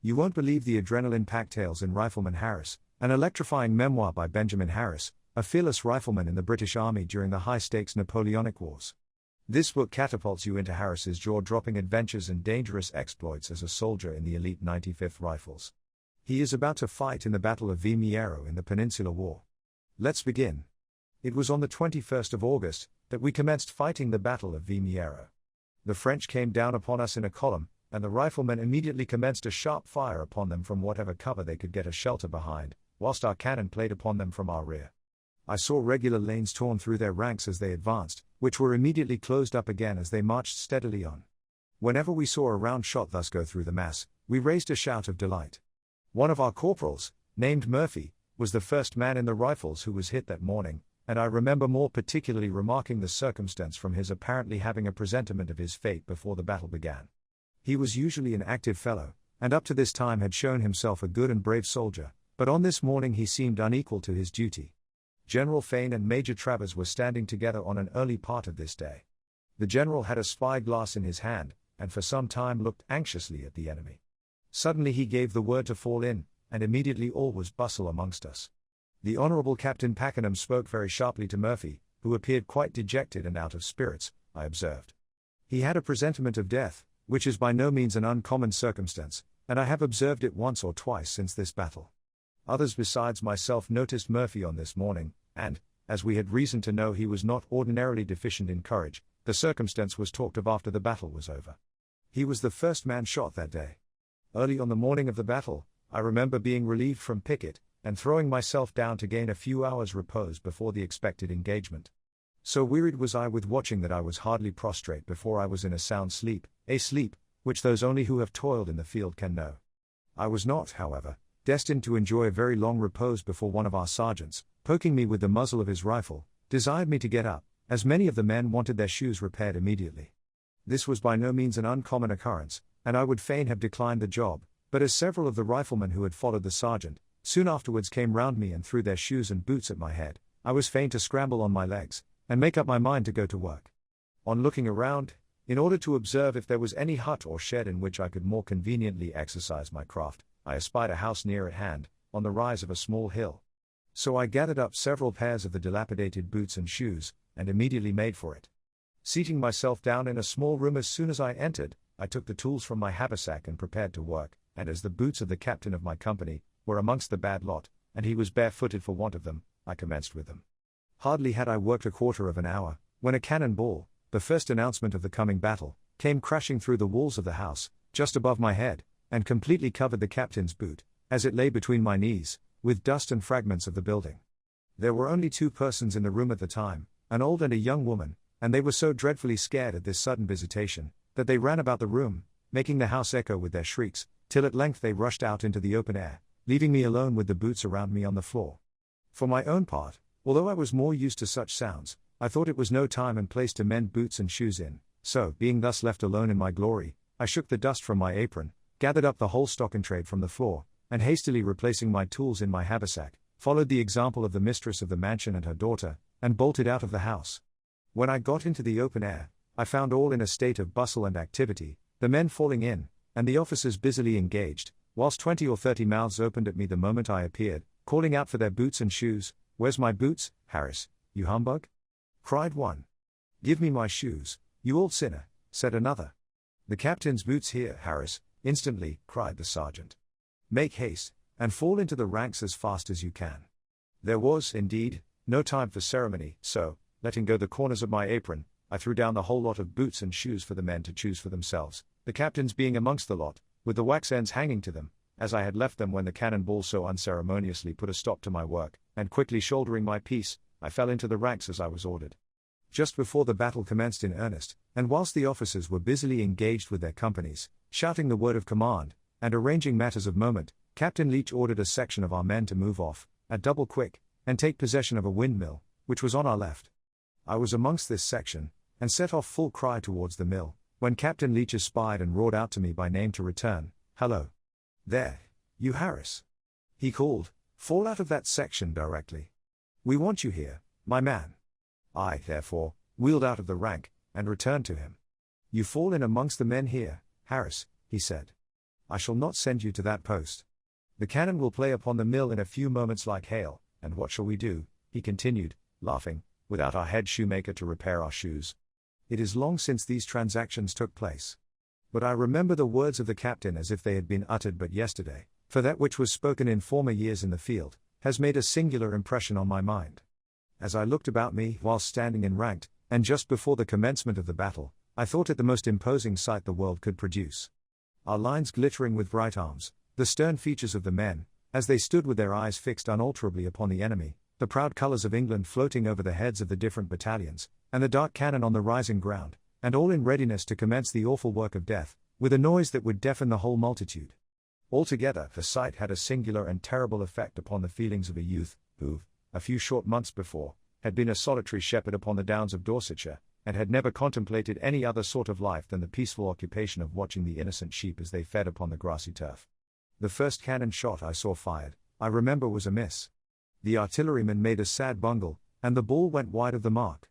You won't believe the adrenaline-packed tales in Rifleman Harris, an electrifying memoir by Benjamin Harris, a fearless rifleman in the British Army during the high-stakes Napoleonic Wars. This book catapults you into Harris's jaw-dropping adventures and dangerous exploits as a soldier in the elite 95th Rifles. He is about to fight in the Battle of Vimeiro in the Peninsular War. Let's begin. It was on the 21st of August that we commenced fighting the Battle of Vimeiro. The French came down upon us in a column, and the riflemen immediately commenced a sharp fire upon them from whatever cover they could get a shelter behind, whilst our cannon played upon them from our rear. I saw regular lanes torn through their ranks as they advanced, which were immediately closed up again as they marched steadily on. Whenever we saw a round shot thus go through the mass, we raised a shout of delight. One of our corporals, named Murphy, was the first man in the Rifles who was hit that morning, and I remember more particularly remarking the circumstance from his apparently having a presentiment of his fate before the battle began. He was usually an active fellow, and up to this time had shown himself a good and brave soldier, but on this morning he seemed unequal to his duty. General Fane and Major Travers were standing together on an early part of this day. The general had a spyglass in his hand, and for some time looked anxiously at the enemy. Suddenly he gave the word to fall in, and immediately all was bustle amongst us. The Honourable Captain Pakenham spoke very sharply to Murphy, who appeared quite dejected and out of spirits, I observed. He had a presentiment of death, which is by no means an uncommon circumstance, and I have observed it once or twice since this battle. Others besides myself noticed Murphy on this morning, and, as we had reason to know he was not ordinarily deficient in courage, the circumstance was talked of after the battle was over. He was the first man shot that day. Early on the morning of the battle, I remember being relieved from picket, and throwing myself down to gain a few hours' repose before the expected engagement. So wearied was I with watching that I was hardly prostrate before I was in a sound sleep, a sleep, which those only who have toiled in the field can know. I was not, however, destined to enjoy a very long repose before one of our sergeants, poking me with the muzzle of his rifle, desired me to get up, as many of the men wanted their shoes repaired immediately. This was by no means an uncommon occurrence, and I would fain have declined the job, but as several of the riflemen who had followed the sergeant, soon afterwards came round me and threw their shoes and boots at my head, I was fain to scramble on my legs, and make up my mind to go to work. On looking around, in order to observe if there was any hut or shed in which I could more conveniently exercise my craft, I espied a house near at hand, on the rise of a small hill. So I gathered up several pairs of the dilapidated boots and shoes, and immediately made for it. Seating myself down in a small room as soon as I entered, I took the tools from my haversack and prepared to work, and as the boots of the captain of my company were amongst the bad lot, and he was barefooted for want of them, I commenced with them. Hardly had I worked a quarter of an hour, when a cannon ball, the first announcement of the coming battle, came crashing through the walls of the house, just above my head, and completely covered the captain's boot, as it lay between my knees, with dust and fragments of the building. There were only 2 persons in the room at the time, an old and a young woman, and they were so dreadfully scared at this sudden visitation, that they ran about the room, making the house echo with their shrieks, till at length they rushed out into the open air, leaving me alone with the boots around me on the floor. For my own part, although I was more used to such sounds, I thought it was no time and place to mend boots and shoes in, so, being thus left alone in my glory, I shook the dust from my apron, gathered up the whole stock in trade from the floor, and hastily replacing my tools in my haversack, followed the example of the mistress of the mansion and her daughter, and bolted out of the house. When I got into the open air, I found all in a state of bustle and activity, the men falling in, and the officers busily engaged, whilst 20 or 30 mouths opened at me the moment I appeared, calling out for their boots and shoes. "Where's my boots, Harris, you humbug?" cried one. "Give me my shoes, you old sinner," said another. "The captain's boots here, Harris, instantly," cried the sergeant. "Make haste, and fall into the ranks as fast as you can." There was, indeed, no time for ceremony, so, letting go the corners of my apron, I threw down the whole lot of boots and shoes for the men to choose for themselves, the captain's being amongst the lot, with the wax ends hanging to them, as I had left them when the cannon ball so unceremoniously put a stop to my work, and quickly shouldering my piece, I fell into the ranks as I was ordered. Just before the battle commenced in earnest, and whilst the officers were busily engaged with their companies, shouting the word of command, and arranging matters of moment, Captain Leach ordered a section of our men to move off, at double quick, and take possession of a windmill, which was on our left. I was amongst this section, and set off full cry towards the mill, when Captain Leach espied and roared out to me by name to return. "Hello! There, you Harris!" he called, "fall out of that section directly. We want you here, my man." I, therefore, wheeled out of the rank, and returned to him. "You fall in amongst the men here, Harris," he said. I shall not send you to that post. The cannon will play upon the mill in a few moments like hail, and what shall we do, he continued, laughing, without our head shoemaker to repair our shoes? It is long since these transactions took place. But I remember the words of the captain as if they had been uttered but yesterday, for that which was spoken in former years in the field, has made a singular impression on my mind. As I looked about me, whilst standing in ranked, and just before the commencement of the battle, I thought it the most imposing sight the world could produce. Our lines glittering with bright arms, the stern features of the men, as they stood with their eyes fixed unalterably upon the enemy, the proud colours of England floating over the heads of the different battalions, and the dark cannon on the rising ground, and all in readiness to commence the awful work of death, with a noise that would deafen the whole multitude. Altogether, the sight had a singular and terrible effect upon the feelings of a youth, who, a few short months before, had been a solitary shepherd upon the downs of Dorsetshire, and had never contemplated any other sort of life than the peaceful occupation of watching the innocent sheep as they fed upon the grassy turf. The first cannon shot I saw fired, I remember, was a miss. The artilleryman made a sad bungle, and the ball went wide of the mark.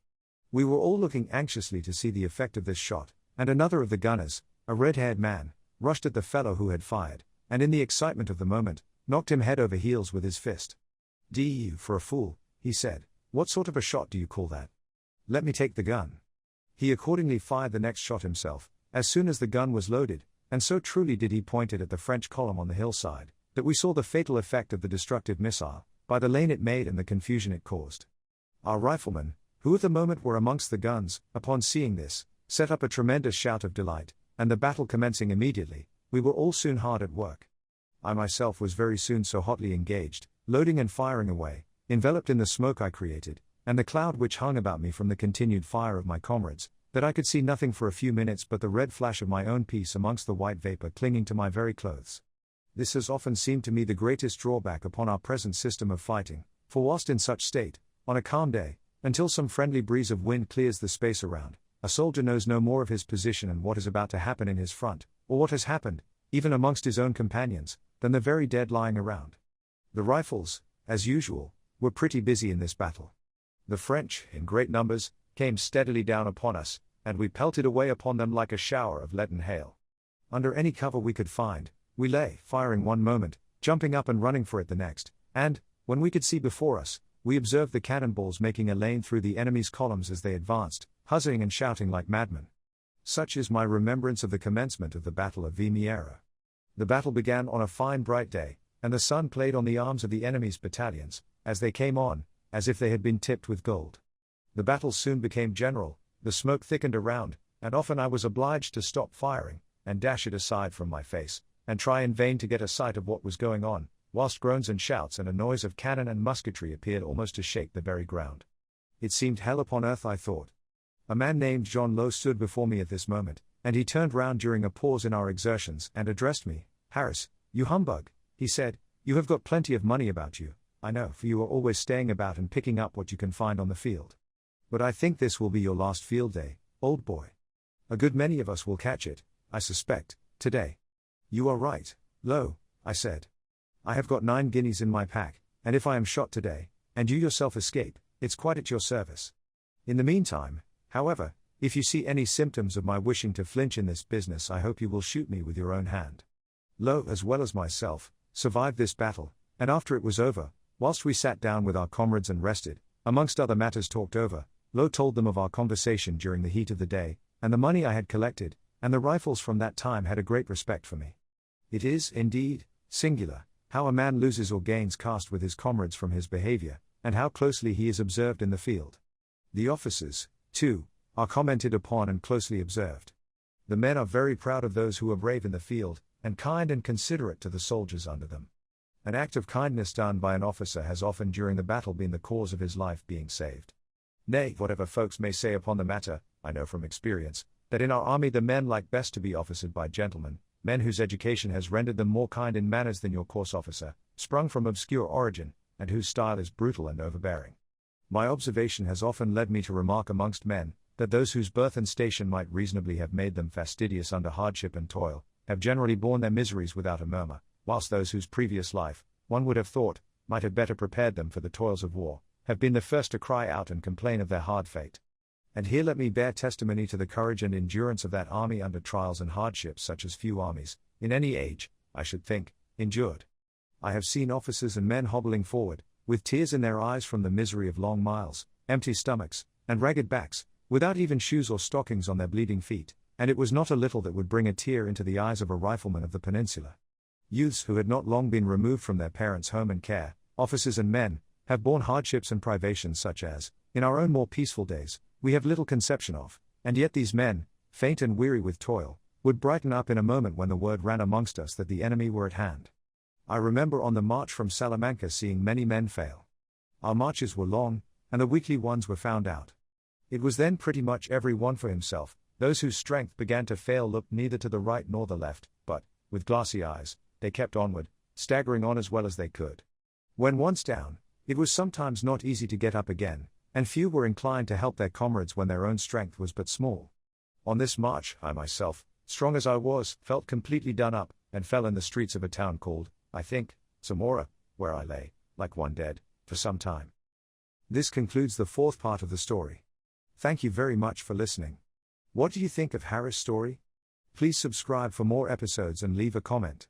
We were all looking anxiously to see the effect of this shot, and another of the gunners, a red-haired man, rushed at the fellow who had fired, and in the excitement of the moment, knocked him head over heels with his fist. "D for a fool," he said, "what sort of a shot do you call that? Let me take the gun." He accordingly fired the next shot himself, as soon as the gun was loaded, and so truly did he point it at the French column on the hillside, that we saw the fatal effect of the destructive missile, by the lane it made and the confusion it caused. Our riflemen, who at the moment were amongst the guns, upon seeing this, set up a tremendous shout of delight, and the battle commencing immediately, we were all soon hard at work. I myself was very soon so hotly engaged, loading and firing away, enveloped in the smoke I created, and the cloud which hung about me from the continued fire of my comrades, that I could see nothing for a few minutes but the red flash of my own piece amongst the white vapour clinging to my very clothes. This has often seemed to me the greatest drawback upon our present system of fighting, for whilst in such state, on a calm day, until some friendly breeze of wind clears the space around, a soldier knows no more of his position and what is about to happen in his front, or what has happened, even amongst his own companions, than the very dead lying around. The rifles, as usual, were pretty busy in this battle. The French, in great numbers, came steadily down upon us, and we pelted away upon them like a shower of leaden hail. Under any cover we could find, we lay, firing one moment, jumping up and running for it the next, and, when we could see before us, we observed the cannonballs making a lane through the enemy's columns as they advanced, huzzing and shouting like madmen. Such is my remembrance of the commencement of the Battle of Vimeiro. The battle began on a fine bright day, and the sun played on the arms of the enemy's battalions, as they came on, as if they had been tipped with gold. The battle soon became general, the smoke thickened around, and often I was obliged to stop firing, and dash it aside from my face, and try in vain to get a sight of what was going on, whilst groans and shouts and a noise of cannon and musketry appeared almost to shake the very ground. It seemed hell upon earth, I thought. A man named John Lowe stood before me at this moment, and he turned round during a pause in our exertions and addressed me. "Harris, you humbug," he said, "you have got plenty of money about you, I know, for you are always staying about and picking up what you can find on the field. But I think this will be your last field day, old boy. A good many of us will catch it, I suspect, today." "You are right, Lowe," I said. "I have got 9 guineas in my pack, and if I am shot today, and you yourself escape, it's quite at your service. In the meantime, however, if you see any symptoms of my wishing to flinch in this business, I hope you will shoot me with your own hand." Lowe, as well as myself, survived this battle, and after it was over, whilst we sat down with our comrades and rested, amongst other matters talked over, Lowe told them of our conversation during the heat of the day, and the money I had collected, and the rifles from that time had a great respect for me. It is, indeed, singular, how a man loses or gains caste with his comrades from his behaviour, and how closely he is observed in the field. The officers, too, are commented upon and closely observed. The men are very proud of those who are brave in the field, and kind and considerate to the soldiers under them. An act of kindness done by an officer has often during the battle been the cause of his life being saved. Nay, whatever folks may say upon the matter, I know from experience, that in our army the men like best to be officered by gentlemen, men whose education has rendered them more kind in manners than your coarse officer, sprung from obscure origin, and whose style is brutal and overbearing. My observation has often led me to remark amongst men, that those whose birth and station might reasonably have made them fastidious under hardship and toil, have generally borne their miseries without a murmur, whilst those whose previous life, one would have thought, might have better prepared them for the toils of war, have been the first to cry out and complain of their hard fate. And here let me bear testimony to the courage and endurance of that army under trials and hardships such as few armies, in any age, I should think, endured. I have seen officers and men hobbling forward, with tears in their eyes from the misery of long miles, empty stomachs, and ragged backs, without even shoes or stockings on their bleeding feet, and it was not a little that would bring a tear into the eyes of a rifleman of the peninsula. Youths who had not long been removed from their parents' home and care, officers and men, have borne hardships and privations such as, in our own more peaceful days, we have little conception of, and yet these men, faint and weary with toil, would brighten up in a moment when the word ran amongst us that the enemy were at hand. I remember on the march from Salamanca seeing many men fail. Our marches were long, and the weakly ones were found out. It was then pretty much every one for himself. Those whose strength began to fail looked neither to the right nor the left, but, with glassy eyes, they kept onward, staggering on as well as they could. When once down, it was sometimes not easy to get up again, and few were inclined to help their comrades when their own strength was but small. On this march, I myself, strong as I was, felt completely done up, and fell in the streets of a town called, I think, Zamora, where I lay, like one dead, for some time. This concludes the fourth part of the story. Thank you very much for listening. What do you think of Harris' story? Please subscribe for more episodes and leave a comment.